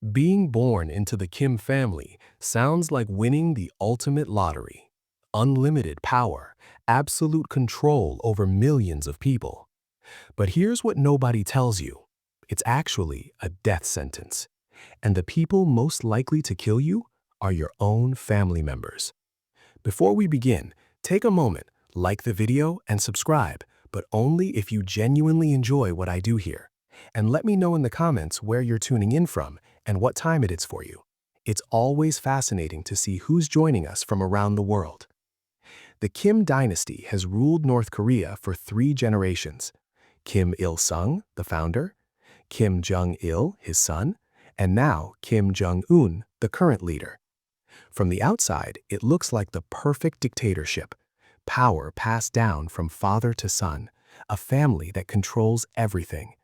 Being born into the Kim family sounds like winning the ultimate lottery. Unlimited power, absolute control over millions of people. But here's what nobody tells you. It's actually a death sentence. And the people most likely to kill you are your own family members. Before we begin, take a moment, like the video and subscribe, but only if you genuinely enjoy what I do here. And let me know in the comments where you're tuning in from and what time it is for you. It's always fascinating to see who's joining us from around the world. The Kim dynasty has ruled North Korea for 3 generations. Kim Il-sung, the founder, Kim Jong-il, his son, and now Kim Jong-un, the current leader. From the outside, it looks like the perfect dictatorship. Power passed down from father to son, a family that controls everything.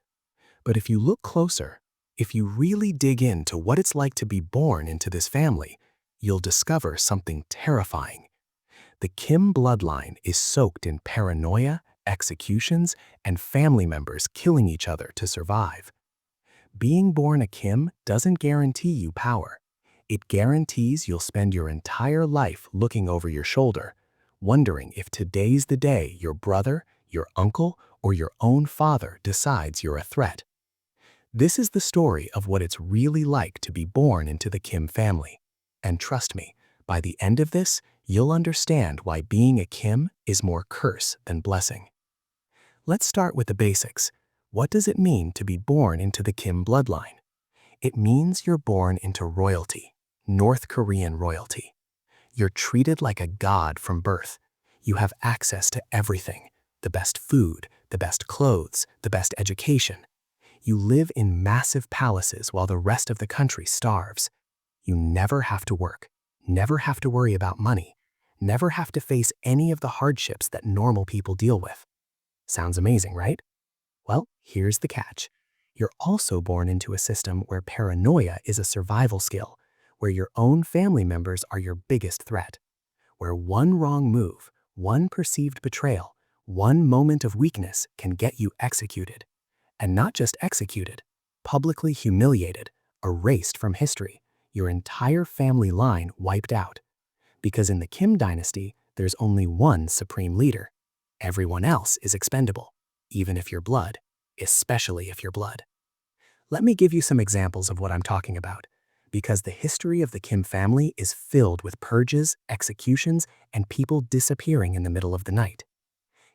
But if you look closer, if you really dig into what it's like to be born into this family, you'll discover something terrifying. The Kim bloodline is soaked in paranoia, executions, and family members killing each other to survive. Being born a Kim doesn't guarantee you power. It guarantees you'll spend your entire life looking over your shoulder, wondering if today's the day your brother, your uncle, or your own father decides you're a threat. This is the story of what it's really like to be born into the Kim family. And trust me, by the end of this, you'll understand why being a Kim is more curse than blessing. Let's start with the basics. What does it mean to be born into the Kim bloodline? It means you're born into royalty, North Korean royalty. You're treated like a god from birth. You have access to everything, the best food, the best clothes, the best education. You live in massive palaces while the rest of the country starves. You never have to work, never have to worry about money, never have to face any of the hardships that normal people deal with. Sounds amazing, right? Well, here's the catch. You're also born into a system where paranoia is a survival skill, where your own family members are your biggest threat, where one wrong move, one perceived betrayal, one moment of weakness can get you executed. And not just executed, publicly humiliated, erased from history, your entire family line wiped out. Because in the Kim dynasty, there's only one supreme leader. Everyone else is expendable, even if you're blood, especially if you're blood. Let me give you some examples of what I'm talking about, because the history of the Kim family is filled with purges, executions, and people disappearing in the middle of the night.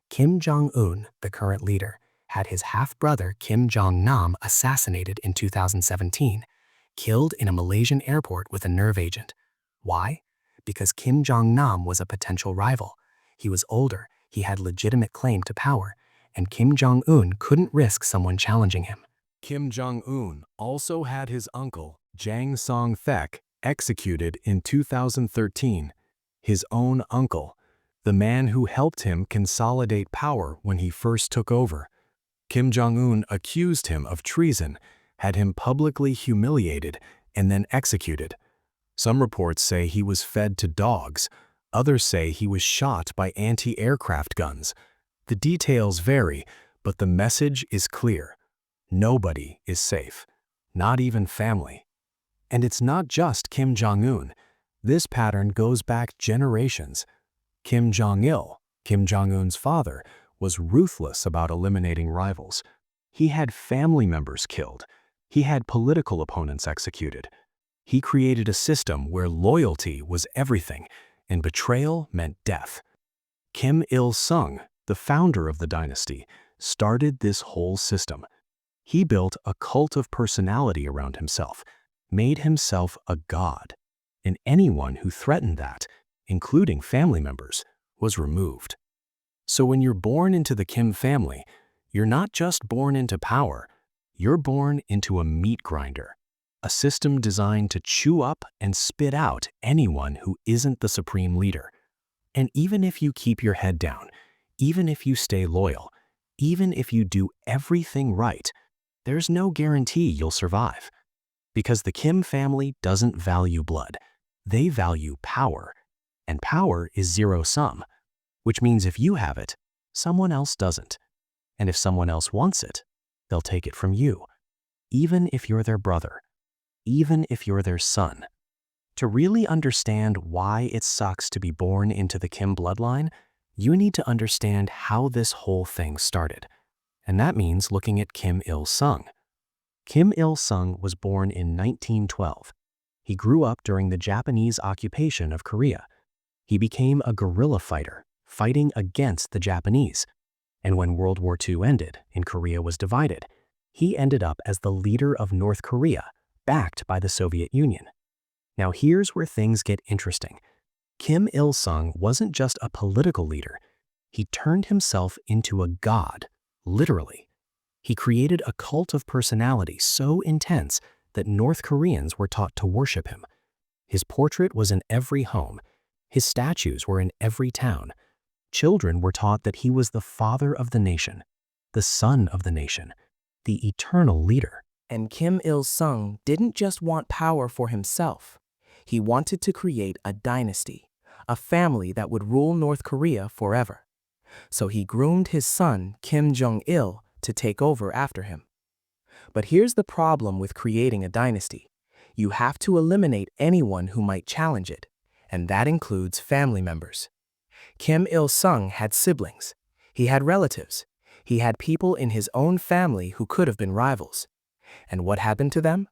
Kim Jong-un, the current leader, had his half-brother Kim Jong-nam assassinated in 2017, killed in a Malaysian airport with a nerve agent. Why? Because Kim Jong-nam was a potential rival. He was older, he had legitimate claim to power, and Kim Jong-un couldn't risk someone challenging him. Kim Jong-un also had his uncle, Jang Song-thaek, executed in 2013. His own uncle, the man who helped him consolidate power when he first took over. Kim Jong-un accused him of treason, had him publicly humiliated, and then executed. Some reports say he was fed to dogs. Others say he was shot by anti-aircraft guns. The details vary, but the message is clear. Nobody is safe, not even family. And it's not just Kim Jong-un. This pattern goes back generations. Kim Jong-il, Kim Jong-un's father, was ruthless about eliminating rivals. He had family members killed. He had political opponents executed. He created a system where loyalty was everything, and betrayal meant death. Kim Il-sung, the founder of the dynasty, started this whole system. He built a cult of personality around himself, made himself a god, and anyone who threatened that, including family members, was removed. So when you're born into the Kim family, you're not just born into power, you're born into a meat grinder, a system designed to chew up and spit out anyone who isn't the supreme leader. And even if you keep your head down, even if you stay loyal, even if you do everything right, there's no guarantee you'll survive. Because the Kim family doesn't value blood, they value power, and power is zero-sum. Which means if you have it, someone else doesn't. And if someone else wants it, they'll take it from you, even if you're their brother. even if you're their son. To really understand why it sucks to be born into the Kim bloodline, you need to understand how this whole thing started. And that means looking at Kim Il-sung. Kim Il-sung was born in 1912. He grew up during the Japanese occupation of Korea. He became a guerrilla fighter, fighting against the Japanese. And when World War II ended and Korea was divided, he ended up as the leader of North Korea, backed by the Soviet Union. Now here's where things get interesting. Kim Il-sung wasn't just a political leader. He turned himself into a god, literally. He created a cult of personality so intense that North Koreans were taught to worship him. His portrait was in every home. His statues were in every town. Children were taught that he was the father of the nation, the son of the nation, the eternal leader. And Kim Il-sung didn't just want power for himself. He wanted to create a dynasty, a family that would rule North Korea forever. So he groomed his son, Kim Jong-il, to take over after him. But here's the problem with creating a dynasty. You have to eliminate anyone who might challenge it, and that includes family members. Kim Il-sung had siblings. He had relatives. He had people in his own family who could have been rivals. And what happened to them?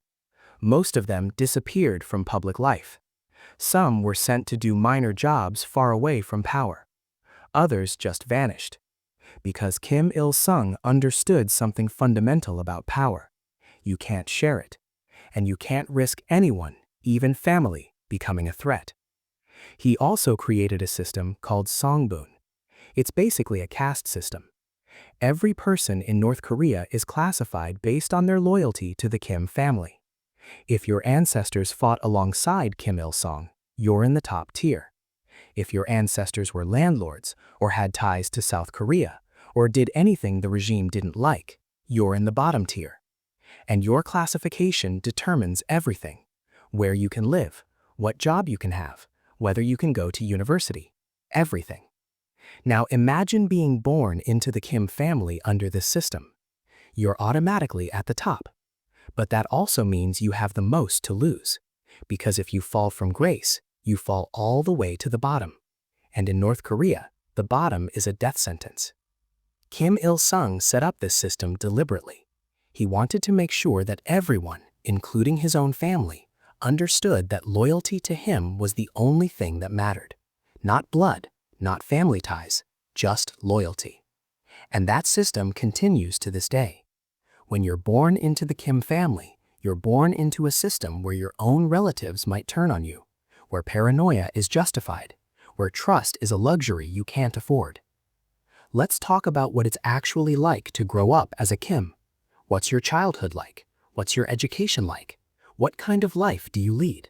Most of them disappeared from public life. Some were sent to do minor jobs far away from power. Others just vanished. Because Kim Il-sung understood something fundamental about power. You can't share it. And you can't risk anyone, even family, becoming a threat. He also created a system called Songbun. It's basically a caste system. Every person in North Korea is classified based on their loyalty to the Kim family. If your ancestors fought alongside Kim Il-sung, you're in the top tier. If your ancestors were landlords or had ties to South Korea or did anything the regime didn't like, you're in the bottom tier. And your classification determines everything: where you can live, what job you can have, whether you can go to university, everything. Now imagine being born into the Kim family under this system. You're automatically at the top. But that also means you have the most to lose, because if you fall from grace, you fall all the way to the bottom. And in North Korea, the bottom is a death sentence. Kim Il-sung set up this system deliberately. He wanted to make sure that everyone, including his own family, understood that loyalty to him was the only thing that mattered. Not blood, not family ties, just loyalty. And that system continues to this day. When you're born into the Kim family, you're born into a system where your own relatives might turn on you, where paranoia is justified, where trust is a luxury you can't afford. Let's talk about what it's actually like to grow up as a Kim. What's your childhood like? What's your education like? What kind of life do you lead?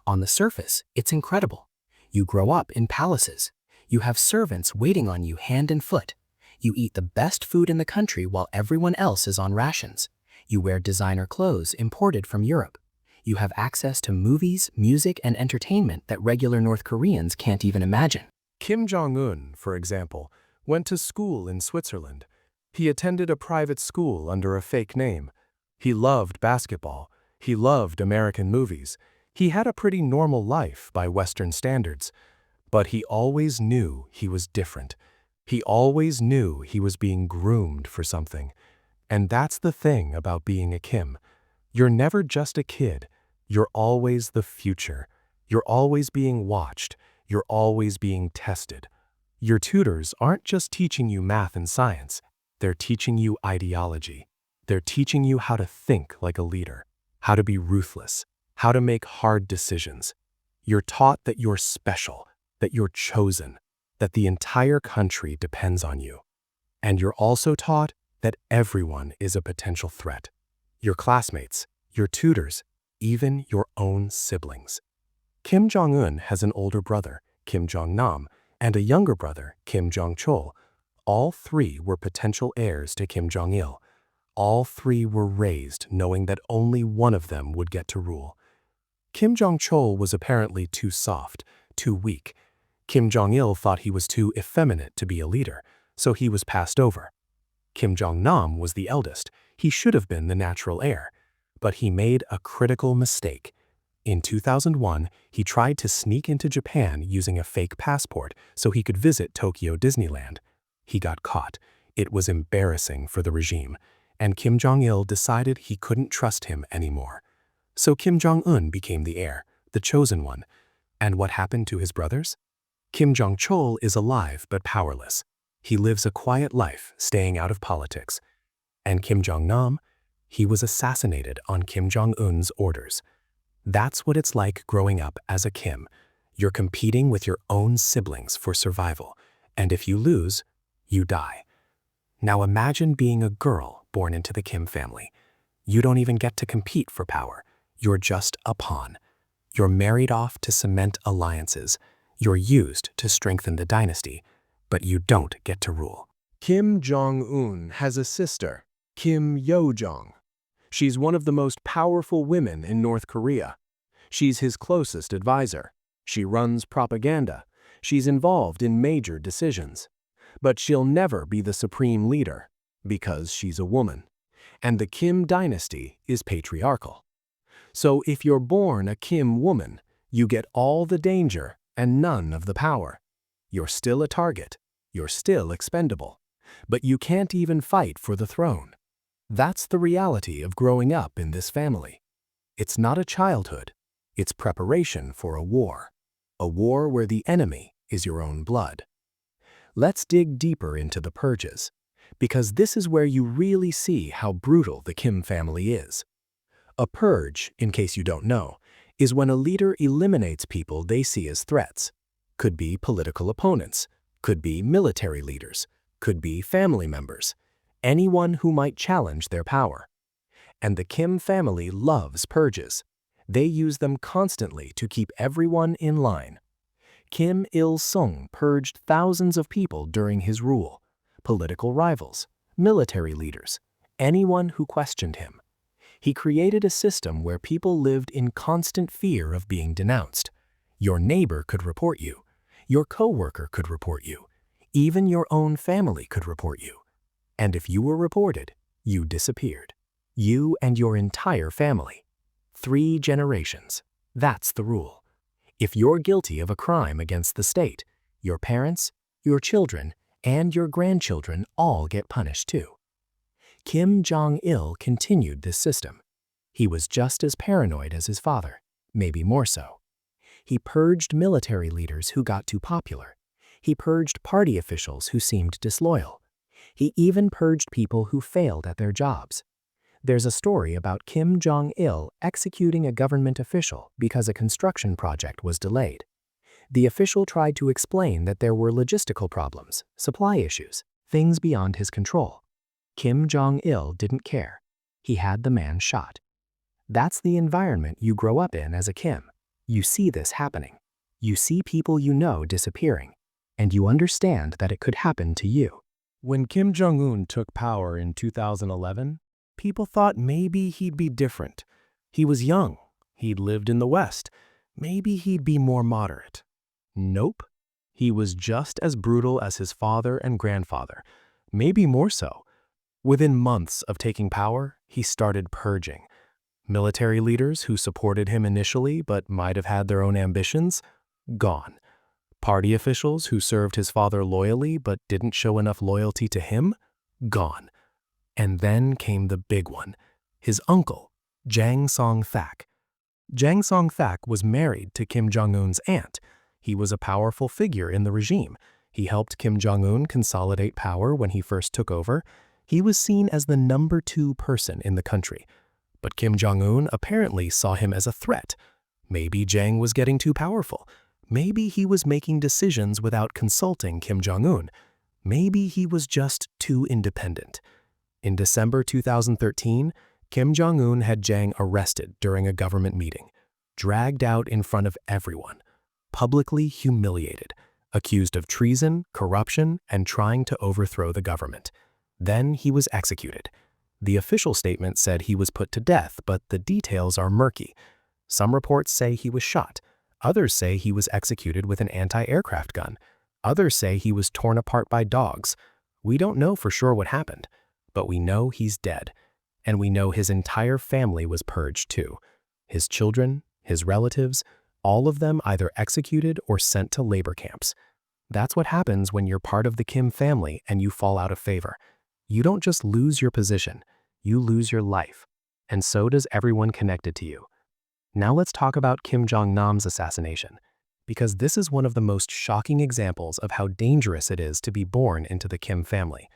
On the surface, it's incredible. You grow up in palaces. You have servants waiting on you hand and foot. You eat the best food in the country while everyone else is on rations. You wear designer clothes imported from Europe. You have access to movies, music, and entertainment that regular North Koreans can't even imagine. Kim Jong-un, for example, went to school in Switzerland. He attended a private school under a fake name. He loved basketball. He loved American movies. He had a pretty normal life by Western standards. But he always knew he was different. He always knew he was being groomed for something. And that's the thing about being a Kim. You're never just a kid. You're always the future. You're always being watched. You're always being tested. Your tutors aren't just teaching you math and science. They're teaching you ideology. They're teaching you how to think like a leader, how to be ruthless, how to make hard decisions. You're taught that you're special, that you're chosen, that the entire country depends on you. And you're also taught that everyone is a potential threat. Your classmates, your tutors, even your own siblings. Kim Jong-un has an older brother, Kim Jong-nam, and a younger brother, Kim Jong-chol. All three were potential heirs to Kim Jong-il. All three were raised knowing that only one of them would get to rule. Kim Jong-chol was apparently too soft, too weak. Kim Jong-il thought he was too effeminate to be a leader, so he was passed over. Kim Jong-nam was the eldest. He should have been the natural heir. But he made a critical mistake. In 2001, he tried to sneak into Japan using a fake passport so he could visit Tokyo Disneyland. He got caught. It was embarrassing for the regime, and Kim Jong-il decided he couldn't trust him anymore. So Kim Jong-un became the heir, the chosen one. And what happened to his brothers? Kim Jong-chol is alive but powerless. He lives a quiet life, staying out of politics. And Kim Jong-nam? He was assassinated on Kim Jong-un's orders. That's what it's like growing up as a Kim. You're competing with your own siblings for survival, and if you lose, you die. Now imagine being a girl born into the Kim family. You don't even get to compete for power. You're just a pawn. You're married off to cement alliances. You're used to strengthen the dynasty, but you don't get to rule. Kim Jong-un has a sister, Kim Yo-jong. She's one of the most powerful women in North Korea. She's his closest advisor. She runs propaganda. She's involved in major decisions. But she'll never be the supreme leader, because she's a woman. And the Kim dynasty is patriarchal. So if you're born a Kim woman, you get all the danger and none of the power. You're still a target. You're still expendable. But you can't even fight for the throne. That's the reality of growing up in this family. It's not a childhood. It's preparation for a war where the enemy is your own blood. Let's dig deeper into the purges, because this is where you really see how brutal the Kim family is. A purge, in case you don't know, is when a leader eliminates people they see as threats. Could be political opponents, could be military leaders, could be family members. Anyone who might challenge their power. And the Kim family loves purges. They use them constantly to keep everyone in line. Kim Il-sung purged thousands of people during his rule. Political rivals, military leaders, anyone who questioned him. He created a system where people lived in constant fear of being denounced. Your neighbor could report you. Your coworker could report you. Even your own family could report you. And if you were reported, you disappeared. You and your entire family. 3 generations. That's the rule. If you're guilty of a crime against the state, your parents, your children, and your grandchildren all get punished too. Kim Jong-il continued this system. He was just as paranoid as his father, maybe more so. He purged military leaders who got too popular. He purged party officials who seemed disloyal. He even purged people who failed at their jobs. There's a story about Kim Jong-il executing a government official because a construction project was delayed. The official tried to explain that there were logistical problems, supply issues, things beyond his control. Kim Jong-il didn't care. He had the man shot. That's the environment you grow up in as a Kim. You see this happening. You see people you know disappearing, and you understand that it could happen to you. When Kim Jong-un took power in 2011, people thought maybe he'd be different. He was young. He'd lived in the West. Maybe he'd be more moderate. Nope. He was just as brutal as his father and grandfather, maybe more so. Within months of taking power, he started purging. Military leaders who supported him initially but might have had their own ambitions, gone. Party officials who served his father loyally but didn't show enough loyalty to him, gone. And then came the big one, his uncle, Jang Song-thak. Jang Song-thak was married to Kim Jong-un's aunt. He was a powerful figure in the regime. He helped Kim Jong-un consolidate power when he first took over. He was seen as the number 2 person in the country. But Kim Jong-un apparently saw him as a threat. Maybe Jang was getting too powerful. Maybe he was making decisions without consulting Kim Jong-un. Maybe he was just too independent. In December 2013, Kim Jong-un had Jang arrested during a government meeting, dragged out in front of everyone, publicly humiliated, accused of treason, corruption, and trying to overthrow the government. Then he was executed. The official statement said he was put to death, but the details are murky. Some reports say he was shot. Others say he was executed with an anti-aircraft gun. Others say he was torn apart by dogs. We don't know for sure what happened, but we know he's dead. And we know his entire family was purged too. His children, his relatives, all of them either executed or sent to labor camps. That's what happens when you're part of the Kim family and you fall out of favor. You don't just lose your position, you lose your life. And so does everyone connected to you. Now let's talk about Kim Jong-nam's assassination, because this is one of the most shocking examples of how dangerous it is to be born into the Kim family.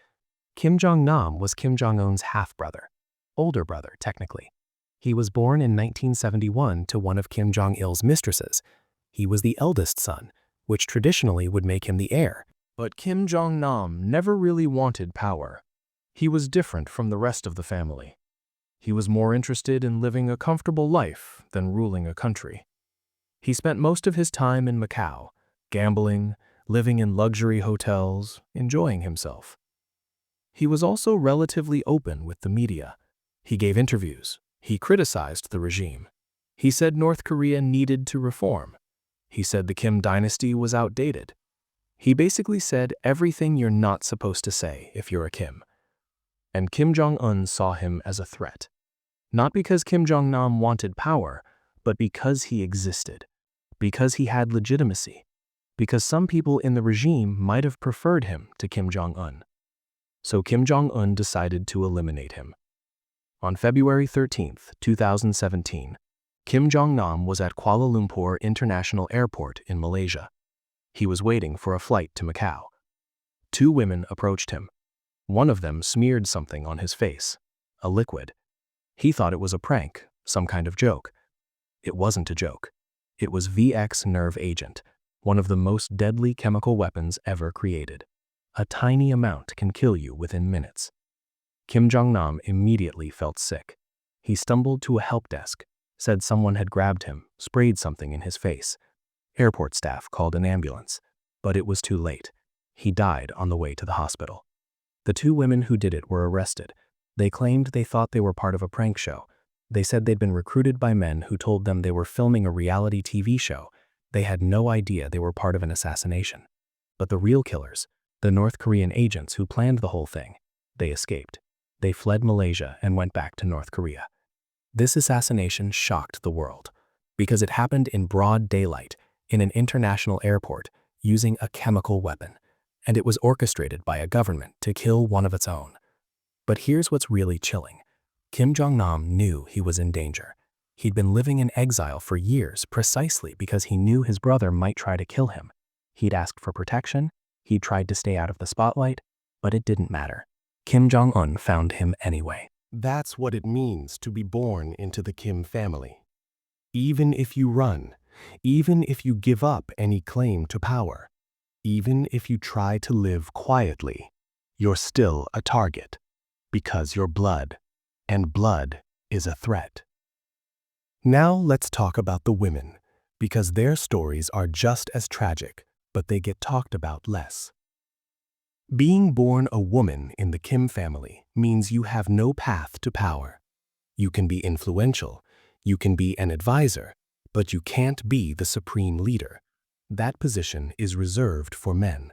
Kim Jong-nam was Kim Jong-un's half-brother, older brother technically. He was born in 1971 to one of Kim Jong-il's mistresses. He was the eldest son, which traditionally would make him the heir. But Kim Jong-nam never really wanted power. He was different from the rest of the family. He was more interested in living a comfortable life than ruling a country. He spent most of his time in Macau, gambling, living in luxury hotels, enjoying himself. He was also relatively open with the media. He gave interviews. He criticized the regime. He said North Korea needed to reform. He said the Kim dynasty was outdated. He basically said everything you're not supposed to say if you're a Kim. And Kim Jong-un saw him as a threat. Not because Kim Jong-nam wanted power, but because he existed. Because he had legitimacy. Because some people in the regime might have preferred him to Kim Jong-un. So Kim Jong-un decided to eliminate him. On February 13, 2017, Kim Jong-nam was at Kuala Lumpur International Airport in Malaysia. He was waiting for a flight to Macau. Two women approached him. One of them smeared something on his face, a liquid. He thought it was a prank, some kind of joke. It wasn't a joke. It was VX nerve agent, one of the most deadly chemical weapons ever created. A tiny amount can kill you within minutes. Kim Jong-nam immediately felt sick. He stumbled to a help desk, said someone had grabbed him, sprayed something in his face. Airport staff called an ambulance, but it was too late. He died on the way to the hospital. The two women who did it were arrested. They claimed they thought they were part of a prank show. They said they'd been recruited by men who told them they were filming a reality TV show. They had no idea they were part of an assassination. But the real killers, the North Korean agents who planned the whole thing, they escaped. They fled Malaysia and went back to North Korea. This assassination shocked the world because it happened in broad daylight in an international airport using a chemical weapon, and it was orchestrated by a government to kill one of its own. But here's what's really chilling. Kim Jong-nam knew he was in danger. He'd been living in exile for years precisely because he knew his brother might try to kill him. He'd asked for protection, he'd tried to stay out of the spotlight, but it didn't matter. Kim Jong-un found him anyway. That's what it means to be born into the Kim family. Even if you run, even if you give up any claim to power, even if you try to live quietly, you're still a target because you're blood, and blood is a threat. Now let's talk about the women, because their stories are just as tragic, but they get talked about less. Being born a woman in the Kim family means you have no path to power. You can be influential, you can be an advisor, but you can't be the supreme leader. That position is reserved for men.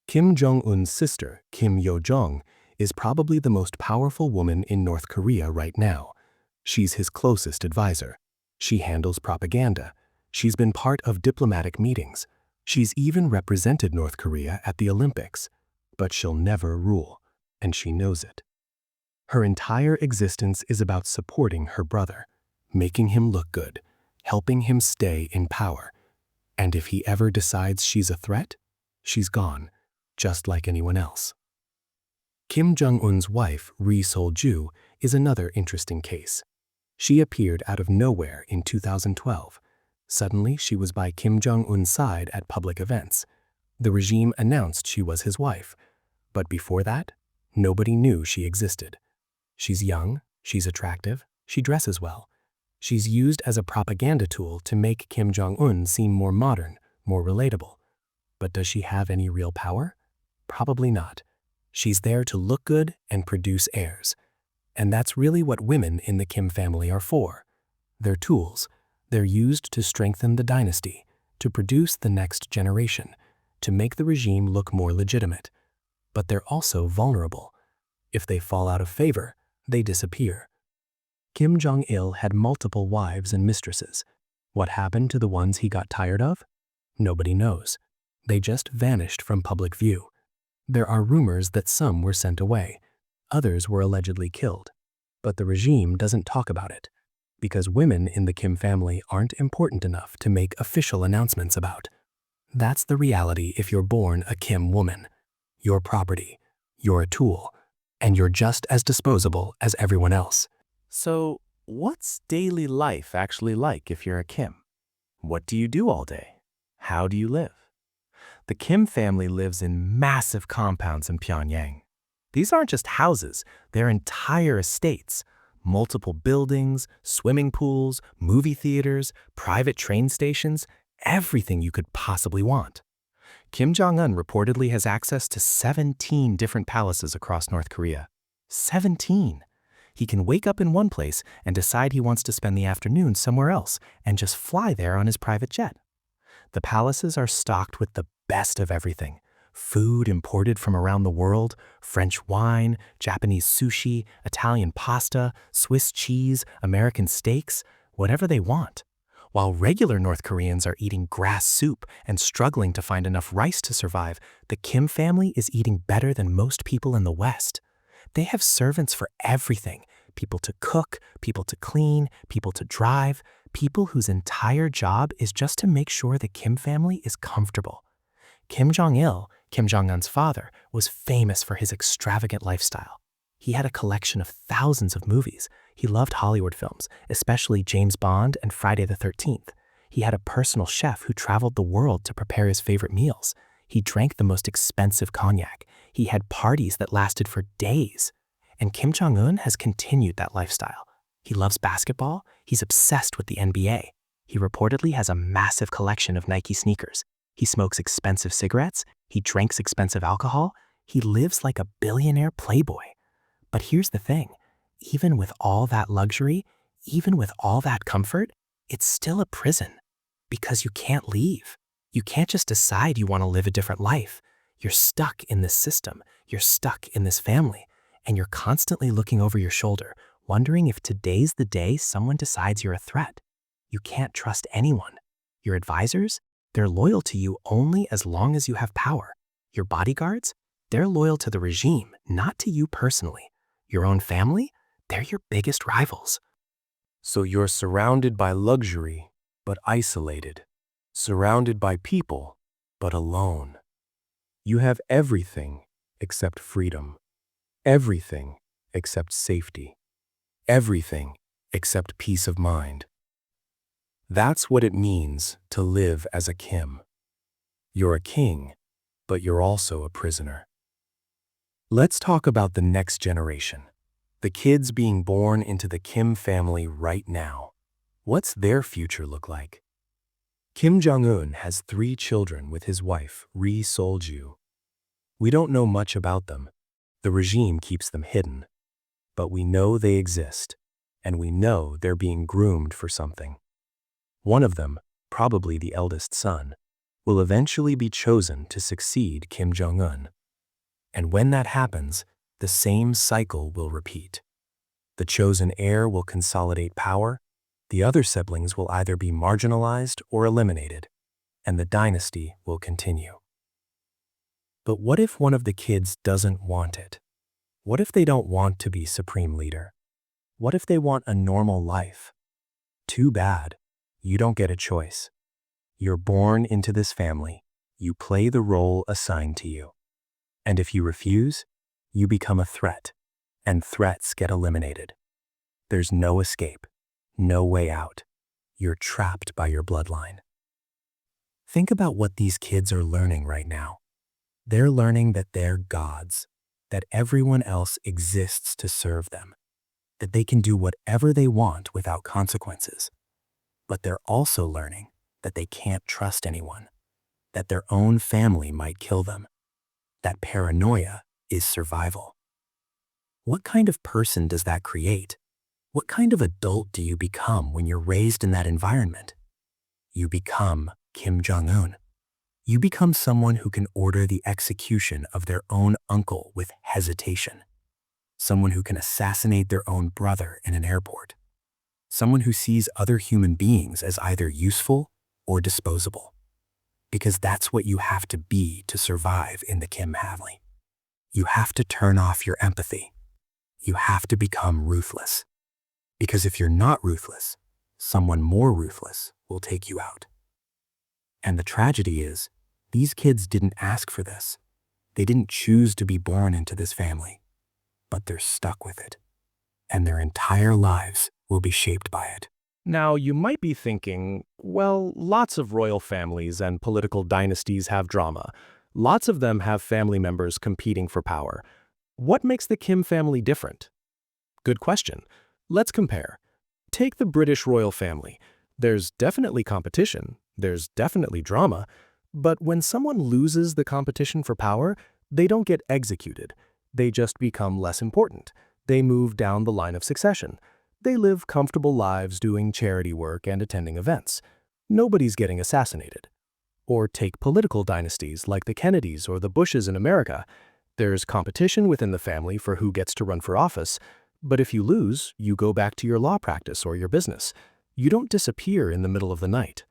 Kim Jong-un's sister, Kim Yo-jong, is probably the most powerful woman in North Korea right now. She's his closest advisor. She handles propaganda. She's been part of diplomatic meetings. She's even represented North Korea at the Olympics. But she'll never rule, and she knows it. Her entire existence is about supporting her brother, making him look good, helping him stay in power. And if he ever decides she's a threat, she's gone, just like anyone else. Kim Jong-un's wife, Ri Sol-ju, is another interesting case. She appeared out of nowhere in 2012. Suddenly, she was by Kim Jong-un's side at public events. The regime announced she was his wife. But before that, nobody knew she existed. She's young, she's attractive, she dresses well. She's used as a propaganda tool to make Kim Jong-un seem more modern, more relatable. But does she have any real power? Probably not. She's there to look good and produce heirs. And that's really what women in the Kim family are for. They're tools. They're used to strengthen the dynasty, to produce the next generation, to make the regime look more legitimate. But they're also vulnerable. If they fall out of favor, They disappear. Kim Jong-il had multiple wives and mistresses. What happened to the ones he got tired of? Nobody knows. They just vanished from public view. There are rumors that some were sent away. Others were allegedly killed. But the regime doesn't talk about it, because women in the Kim family aren't important enough to make official announcements about. That's the reality if you're born a Kim woman. You're property, you're a tool, and you're just as disposable as everyone else. So, what's daily life actually like if you're a Kim? What do you do all day? How do you live? The Kim family lives in massive compounds in Pyongyang. These aren't just houses, they're entire estates. Multiple buildings, swimming pools, movie theaters, private train stations, everything you could possibly want. Kim Jong-un reportedly has access to 17 different palaces across North Korea. 17! He can wake up in one place and decide he wants to spend the afternoon somewhere else and just fly there on his private jet. The palaces are stocked with the best of everything. Food imported from around the world, French wine, Japanese sushi, Italian pasta, Swiss cheese, American steaks, whatever they want. While regular North Koreans are eating grass soup and struggling to find enough rice to survive, the Kim family is eating better than most people in the West. They have servants for everything: people to cook, people to clean, people to drive, people whose entire job is just to make sure the Kim family is comfortable. Kim Jong-il, Kim Jong-un's father, was famous for his extravagant lifestyle. He had a collection of thousands of movies. He loved Hollywood films, especially James Bond and Friday the 13th. He had a personal chef who traveled the world to prepare his favorite meals. He drank the most expensive cognac. He had parties that lasted for days. And Kim Jong-un has continued that lifestyle. He loves basketball. He's obsessed with the NBA. He reportedly has a massive collection of Nike sneakers. He smokes expensive cigarettes. He drinks expensive alcohol. He lives like a billionaire playboy. But here's the thing. Even with all that luxury, even with all that comfort, it's still a prison. Because you can't leave. You can't just decide you want to live a different life. You're stuck in this system. You're stuck in this family. And you're constantly looking over your shoulder, wondering if today's the day someone decides you're a threat. You can't trust anyone. Your advisors? They're loyal to you only as long as you have power. Your bodyguards? They're loyal to the regime, not to you personally. Your own family? They're your biggest rivals. So you're surrounded by luxury, but isolated. Surrounded by people, but alone. You have everything except freedom. Everything except safety. Everything except peace of mind. That's what it means to live as a Kim. You're a king, but you're also a prisoner. Let's talk about the next generation. The kids being born into the Kim family right now. What's their future look like? Kim Jong-un has 3 children with his wife, Ri Sol-ju. We don't know much about them. The regime keeps them hidden. But we know they exist, and we know they're being groomed for something. One of them, probably the eldest son, will eventually be chosen to succeed Kim Jong-un. And when that happens, the same cycle will repeat. The chosen heir will consolidate power, the other siblings will either be marginalized or eliminated, and the dynasty will continue. But what if one of the kids doesn't want it? What if they don't want to be supreme leader? What if they want a normal life? Too bad. You don't get a choice. You're born into this family. You play the role assigned to you. And if you refuse, you become a threat, and threats get eliminated. There's no escape, no way out. You're trapped by your bloodline. Think about what these kids are learning right now. They're learning that they're gods, that everyone else exists to serve them, that they can do whatever they want without consequences. But they're also learning that they can't trust anyone, that their own family might kill them, that paranoia is survival. What kind of person does that create? What kind of adult do you become when you're raised in that environment? You become Kim Jong-un. You become someone who can order the execution of their own uncle with hesitation. someone who can assassinate their own brother in an airport, someone who sees other human beings as either useful or disposable. Because that's what you have to be to survive in the Kim family. You have to turn off your empathy. You have to become ruthless. Because if you're not ruthless, someone more ruthless will take you out. And the tragedy is, these kids didn't ask for this. They didn't choose to be born into this family, but they're stuck with it. And their entire lives will be shaped by it. Now, you might be thinking, well, lots of royal families and political dynasties have drama. Lots of them have family members competing for power. What makes the Kim family different? Good question. Let's compare. Take the British royal family. There's definitely competition, there's definitely drama, but when someone loses the competition for power, they don't get executed. They just become less important. They move down the line of succession. They live comfortable lives doing charity work and attending events. Nobody's getting assassinated. Or take political dynasties like the Kennedys or the Bushes in America. There's competition within the family for who gets to run for office, but if you lose, you go back to your law practice or your business. You don't disappear in the middle of the night.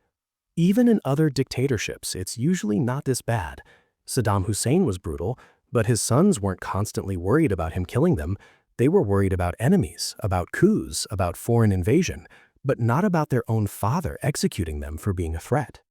Even in other dictatorships, it's usually not this bad. Saddam Hussein was brutal, but his sons weren't constantly worried about him killing them. They were worried about enemies, about coups, about foreign invasion, but not about their own father executing them for being a threat.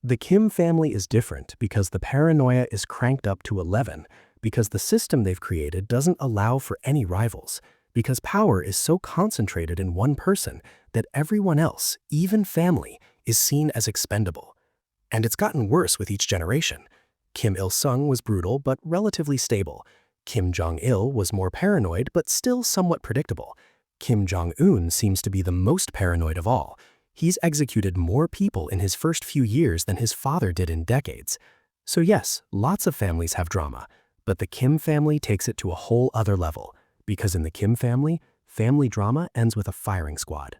The Kim family is different because the paranoia is cranked up to 11, because the system they've created doesn't allow for any rivals, because power is so concentrated in one person that everyone else, even family, is seen as expendable. And it's gotten worse with each generation. Kim Il-sung was brutal but relatively stable. Kim Jong-il was more paranoid but still somewhat predictable. Kim Jong-un seems to be the most paranoid of all. He's executed more people in his first few years than his father did in decades. So yes, lots of families have drama, but the Kim family takes it to a whole other level, because in the Kim family, family drama ends with a firing squad.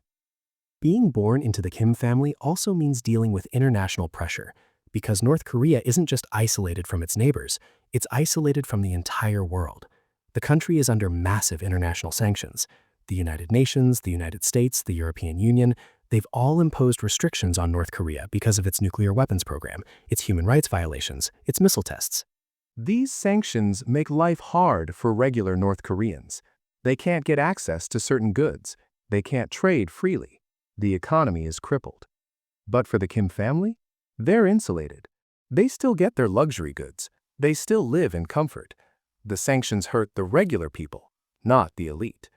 Being born into the Kim family also means dealing with international pressure, because North Korea isn't just isolated from its neighbors, it's isolated from the entire world. The country is under massive international sanctions. The United Nations, the United States, the European Union, they've all imposed restrictions on North Korea because of its nuclear weapons program, its human rights violations, its missile tests. These sanctions make life hard for regular North Koreans. They can't get access to certain goods. They can't trade freely. The economy is crippled. But for the Kim family, they're insulated. They still get their luxury goods. They still live in comfort. The sanctions hurt the regular people, not the elite.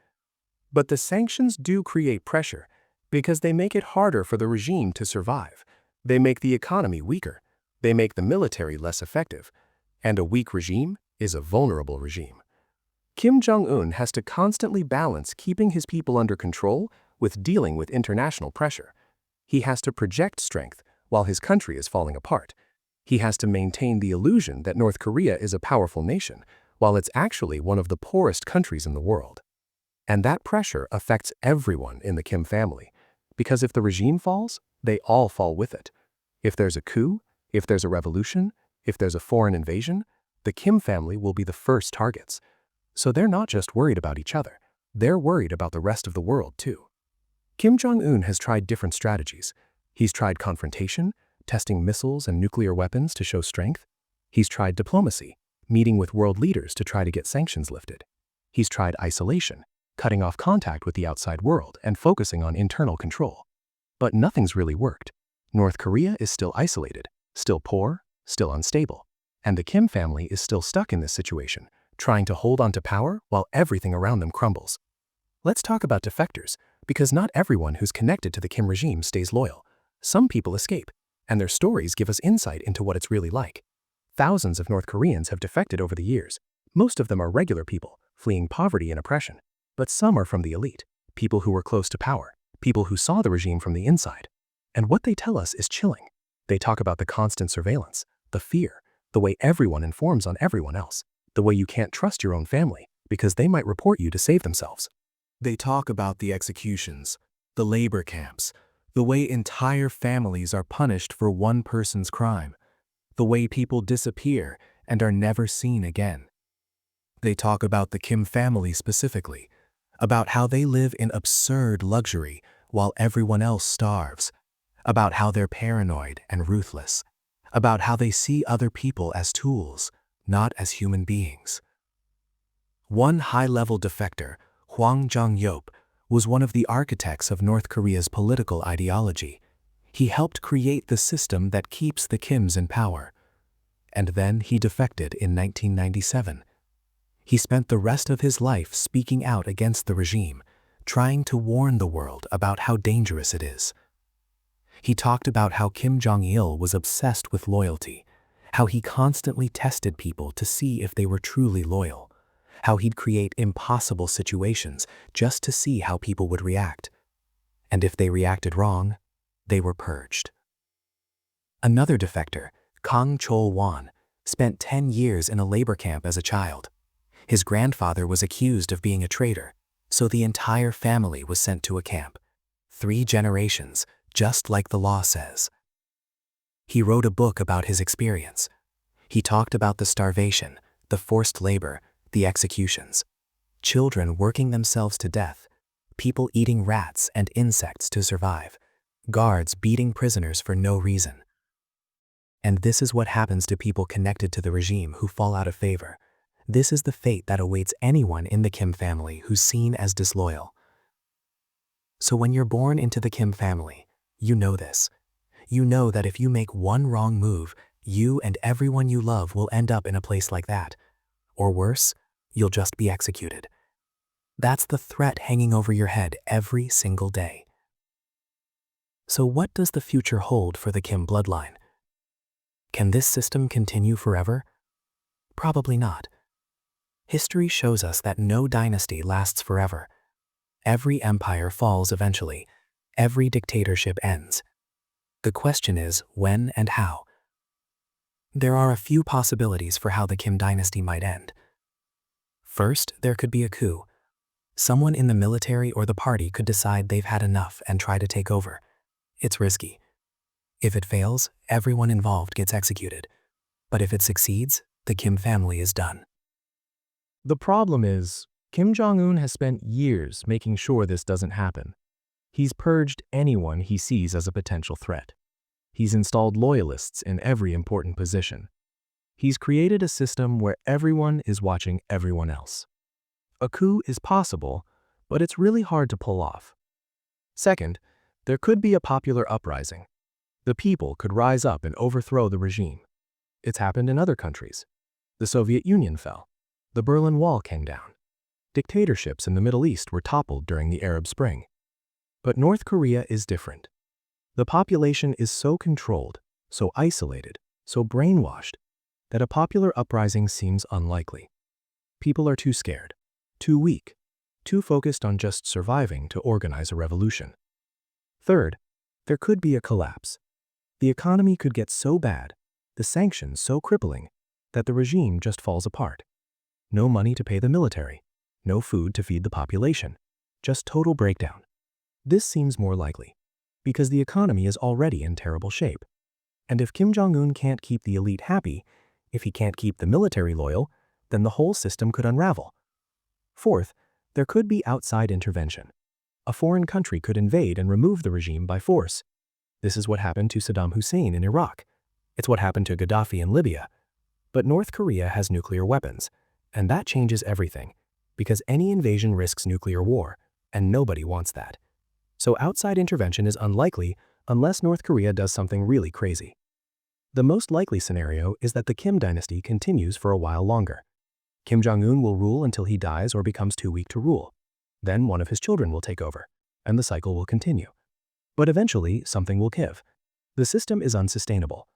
But the sanctions do create pressure because they make it harder for the regime to survive. They make the economy weaker. They make the military less effective. And a weak regime is a vulnerable regime. Kim Jong-un has to constantly balance keeping his people under control with dealing with international pressure. He has to project strength while his country is falling apart. He has to maintain the illusion that North Korea is a powerful nation, while it's actually one of the poorest countries in the world. And that pressure affects everyone in the Kim family, because if the regime falls, they all fall with it. If there's a coup, if there's a revolution, if there's a foreign invasion, the Kim family will be the first targets. So they're not just worried about each other, they're worried about the rest of the world too. Kim Jong-un has tried different strategies. He's tried confrontation, testing missiles and nuclear weapons to show strength. He's tried diplomacy, meeting with world leaders to try to get sanctions lifted. He's tried isolation, cutting off contact with the outside world and focusing on internal control. But nothing's really worked. North Korea is still isolated, still poor, still unstable, and the Kim family is still stuck in this situation, trying to hold on to power while everything around them crumbles. Let's talk about defectors, because not everyone who's connected to the Kim regime stays loyal. Some people escape, and their stories give us insight into what it's really like. Thousands of North Koreans have defected over the years. Most of them are regular people, fleeing poverty and oppression. But some are from the elite, people who were close to power, people who saw the regime from the inside. And what they tell us is chilling. They talk about the constant surveillance, the fear, the way everyone informs on everyone else, the way you can't trust your own family because they might report you to save themselves. They talk about the executions, the labor camps, the way entire families are punished for one person's crime, the way people disappear and are never seen again. They talk about the Kim family specifically, about how they live in absurd luxury while everyone else starves, about how they're paranoid and ruthless, about how they see other people as tools, not as human beings. One high-level defector, Hwang Jong-il, was one of the architects of North Korea's political ideology. He helped create the system that keeps the Kims in power. And then he defected in 1997. He spent the rest of his life speaking out against the regime, trying to warn the world about how dangerous it is. He talked about how Kim Jong-il was obsessed with loyalty, how he constantly tested people to see if they were truly loyal, how he'd create impossible situations just to see how people would react. And if they reacted wrong, they were purged. Another defector, Kang Chol-won, spent 10 years in a labor camp as a child. His grandfather was accused of being a traitor, so the entire family was sent to a camp. 3 generations, just like the law says. He wrote a book about his experience. He talked about the starvation, the forced labor, the executions, children working themselves to death, people eating rats and insects to survive, guards beating prisoners for no reason. And this is what happens to people connected to the regime who fall out of favor. This is the fate that awaits anyone in the Kim family who's seen as disloyal. So when you're born into the Kim family, you know this. You know that if you make one wrong move, you and everyone you love will end up in a place like that. Or worse, you'll just be executed. That's the threat hanging over your head every single day. So what does the future hold for the Kim bloodline? Can this system continue forever? Probably not. History shows us that no dynasty lasts forever. Every empire falls eventually. Every dictatorship ends. The question is when and how. There are a few possibilities for how the Kim dynasty might end. First, there could be a coup. Someone in the military or the party could decide they've had enough and try to take over. It's risky. If it fails, everyone involved gets executed. But if it succeeds, the Kim family is done. The problem is, Kim Jong-un has spent years making sure this doesn't happen. He's purged anyone he sees as a potential threat. He's installed loyalists in every important position. He's created a system where everyone is watching everyone else. A coup is possible, but it's really hard to pull off. Second, there could be a popular uprising. The people could rise up and overthrow the regime. It's happened in other countries. The Soviet Union fell. The Berlin Wall came down. Dictatorships in the Middle East were toppled during the Arab Spring. But North Korea is different. The population is so controlled, so isolated, so brainwashed, that a popular uprising seems unlikely. People are too scared, too weak, too focused on just surviving to organize a revolution. Third, there could be a collapse. The economy could get so bad, the sanctions so crippling, that the regime just falls apart. No money to pay the military, no food to feed the population, just total breakdown. This seems more likely, because the economy is already in terrible shape. And if Kim Jong-un can't keep the elite happy, if he can't keep the military loyal, then the whole system could unravel. Fourth, there could be outside intervention. A foreign country could invade and remove the regime by force. This is what happened to Saddam Hussein in Iraq. It's what happened to Gaddafi in Libya. But North Korea has nuclear weapons, and that changes everything, because any invasion risks nuclear war, and nobody wants that. So outside intervention is unlikely unless North Korea does something really crazy. The most likely scenario is that the Kim dynasty continues for a while longer. Kim Jong-un will rule until he dies or becomes too weak to rule. Then one of his children will take over, and the cycle will continue. But eventually, something will give. The system is unsustainable.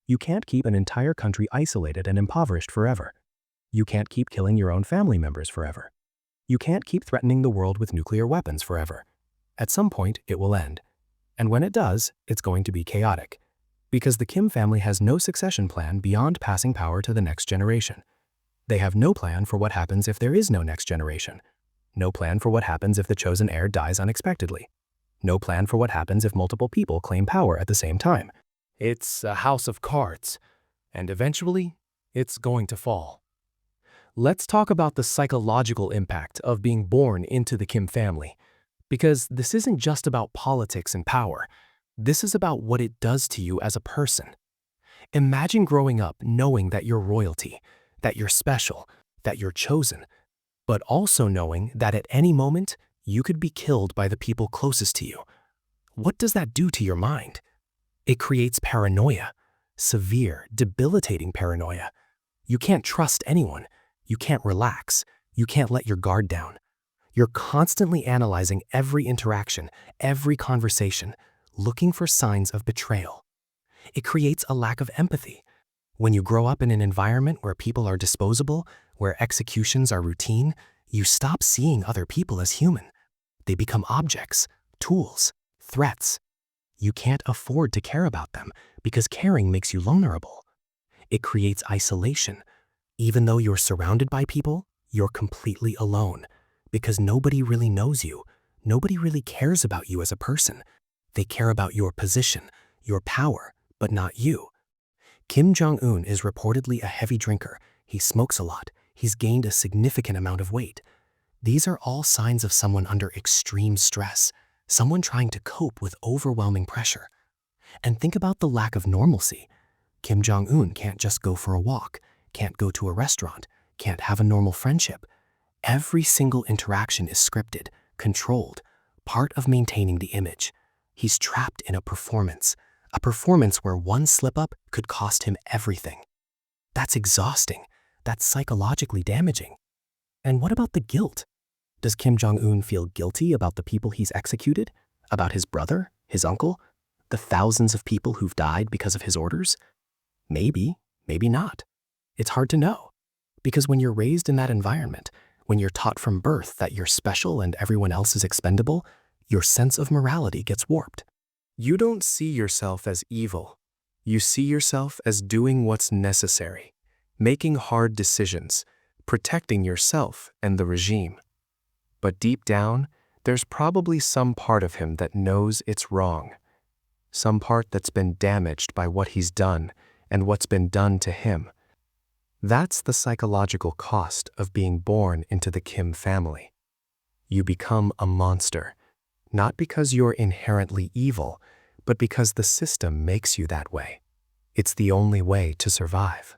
You can't keep an entire country isolated and impoverished forever. You can't keep killing your own family members forever. You can't keep threatening the world with nuclear weapons forever. At some point, it will end. And when it does, it's going to be chaotic. Because the Kim family has no succession plan beyond passing power to the next generation. They have no plan for what happens if there is no next generation. No plan for what happens if the chosen heir dies unexpectedly. No plan for what happens if multiple people claim power at the same time. It's a house of cards, and eventually, it's going to fall. Let's talk about the psychological impact of being born into the Kim family. Because this isn't just about politics and power. This is about what it does to you as a person. Imagine growing up knowing that you're royalty, that you're special, that you're chosen, but also knowing that at any moment, you could be killed by the people closest to you. What does that do to your mind? It creates paranoia, severe, debilitating paranoia. You can't trust anyone. You can't relax. You can't let your guard down. You're constantly analyzing every interaction, every conversation, looking for signs of betrayal. It creates a lack of empathy. When you grow up in an environment where people are disposable, where executions are routine, you stop seeing other people as human. They become objects, tools, threats. You can't afford to care about them because caring makes you vulnerable. It creates isolation. Even though you're surrounded by people, you're completely alone because nobody really knows you. Nobody really cares about you as a person. They care about your position, your power, but not you. Kim Jong-un is reportedly a heavy drinker. He smokes a lot. He's gained a significant amount of weight. These are all signs of someone under extreme stress, someone trying to cope with overwhelming pressure. And think about the lack of normalcy. Kim Jong-un can't just go for a walk, can't go to a restaurant, can't have a normal friendship. Every single interaction is scripted, controlled, part of maintaining the image. He's trapped in a performance where one slip-up could cost him everything. That's exhausting. That's psychologically damaging. And what about the guilt? Does Kim Jong-un feel guilty about the people he's executed? About his brother, his uncle, the thousands of people who've died because of his orders? Maybe, maybe not. It's hard to know. Because when you're raised in that environment, when you're taught from birth that you're special and everyone else is expendable, your sense of morality gets warped. You don't see yourself as evil. You see yourself as doing what's necessary, making hard decisions, protecting yourself and the regime. But deep down, there's probably some part of him that knows it's wrong. Some part that's been damaged by what he's done and what's been done to him. That's the psychological cost of being born into the Kim family. You become a monster, not because you're inherently evil, but because the system makes you that way. It's the only way to survive.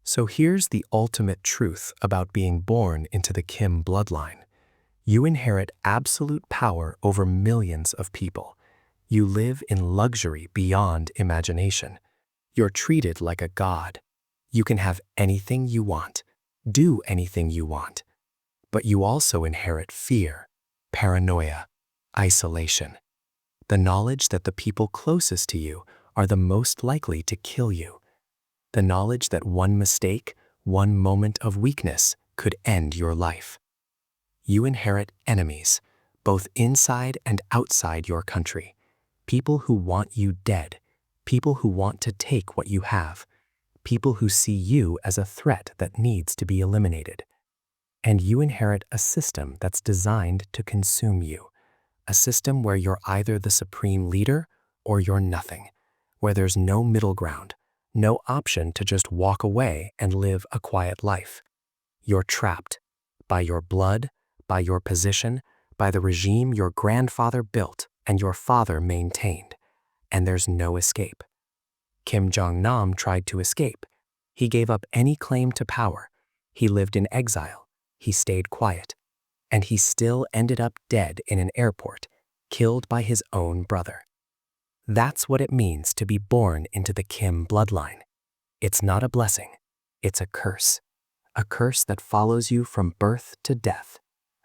So here's the ultimate truth about being born into the Kim bloodline. You inherit absolute power over millions of people. You live in luxury beyond imagination. You're treated like a god. You can have anything you want, do anything you want. But you also inherit fear, paranoia, isolation. The knowledge that the people closest to you are the most likely to kill you. The knowledge that one mistake, one moment of weakness could end your life. You inherit enemies, both inside and outside your country. People who want you dead, people who want to take what you have, people who see you as a threat that needs to be eliminated. And you inherit a system that's designed to consume you, a system where you're either the supreme leader or you're nothing, where there's no middle ground, no option to just walk away and live a quiet life. You're trapped by your blood, by your position, by the regime your grandfather built and your father maintained, and there's no escape. Kim Jong-nam tried to escape. He gave up any claim to power. He lived in exile. He stayed quiet. And he still ended up dead in an airport, killed by his own brother. That's what it means to be born into the Kim bloodline. It's not a blessing. It's a curse that follows you from birth to death,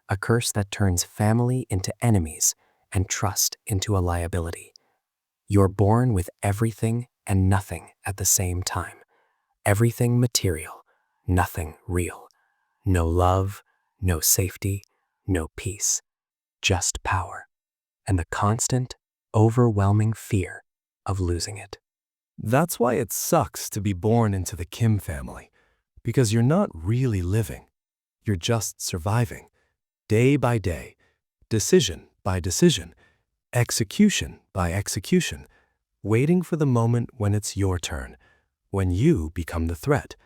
a curse that turns family into enemies and trust into a liability. You're born with everything and nothing at the same time. Everything material, nothing real. No love, no safety, no peace, just power, and the constant, overwhelming fear of losing it. That's why it sucks to be born into the Kim family, because you're not really living. You're just surviving, day by day, decision by decision, execution by execution, waiting for the moment when it's your turn, when you become the threat,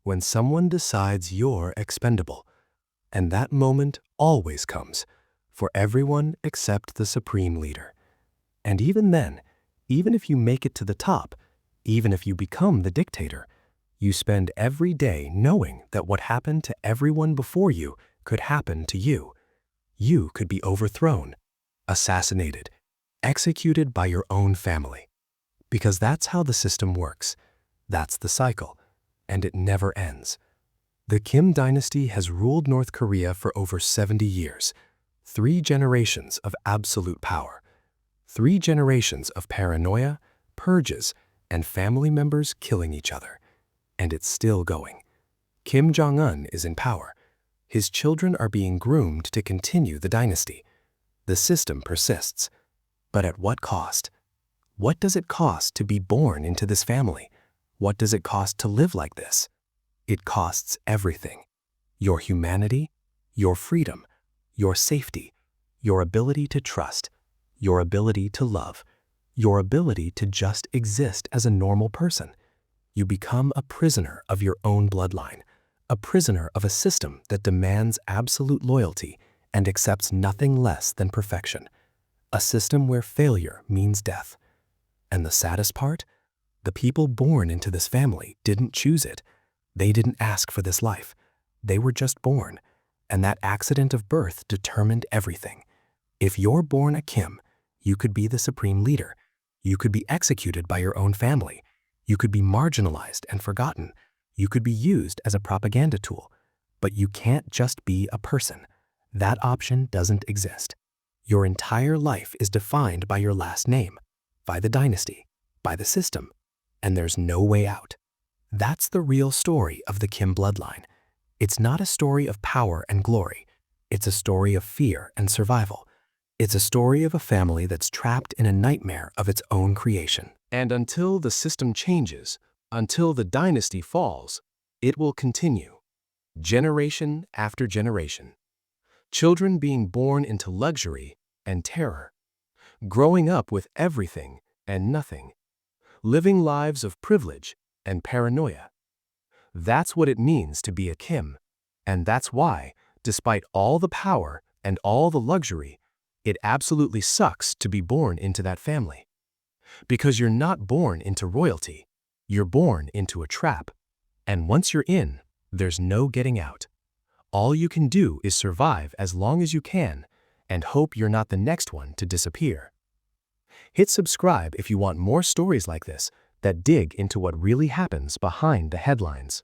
when someone decides you're expendable. And that moment always comes, for everyone except the supreme leader. And even then, even if you make it to the top, even if you become the dictator, you spend every day knowing that what happened to everyone before you could happen to you. You could be overthrown, assassinated, executed by your own family. Because that's how the system works. That's the cycle, and it never ends. The Kim dynasty has ruled North Korea for over 70 years, 3 generations of absolute power, 3 generations of paranoia, purges, and family members killing each other. And it's still going. Kim Jong-un is in power. His children are being groomed to continue the dynasty. The system persists. But at what cost? What does it cost to be born into this family? What does it cost to live like this? It costs everything. Your humanity, your freedom, your safety, your ability to trust, your ability to love, your ability to just exist as a normal person. You become a prisoner of your own bloodline, a prisoner of a system that demands absolute loyalty and accepts nothing less than perfection, a system where failure means death. And the saddest part? The people born into this family didn't choose it. They didn't ask for this life. They were just born, and that accident of birth determined everything. If you're born a Kim, you could be the supreme leader. You could be executed by your own family. You could be marginalized and forgotten. You could be used as a propaganda tool. But you can't just be a person. That option doesn't exist. Your entire life is defined by your last name, by the dynasty, by the system, and there's no way out. That's the real story of the Kim bloodline. It's not a story of power and glory. It's a story of fear and survival. It's a story of a family that's trapped in a nightmare of its own creation. And until the system changes, until the dynasty falls, it will continue, generation after generation. Children being born into luxury and terror, growing up with everything and nothing, living lives of privilege and paranoia. That's what it means to be a Kim, and that's why, despite all the power and all the luxury, it absolutely sucks to be born into that family. Because you're not born into royalty, you're born into a trap. And once you're in, there's no getting out. All you can do is survive as long as you can and hope you're not the next one to disappear. Hit subscribe if you want more stories like this that dig into what really happens behind the headlines.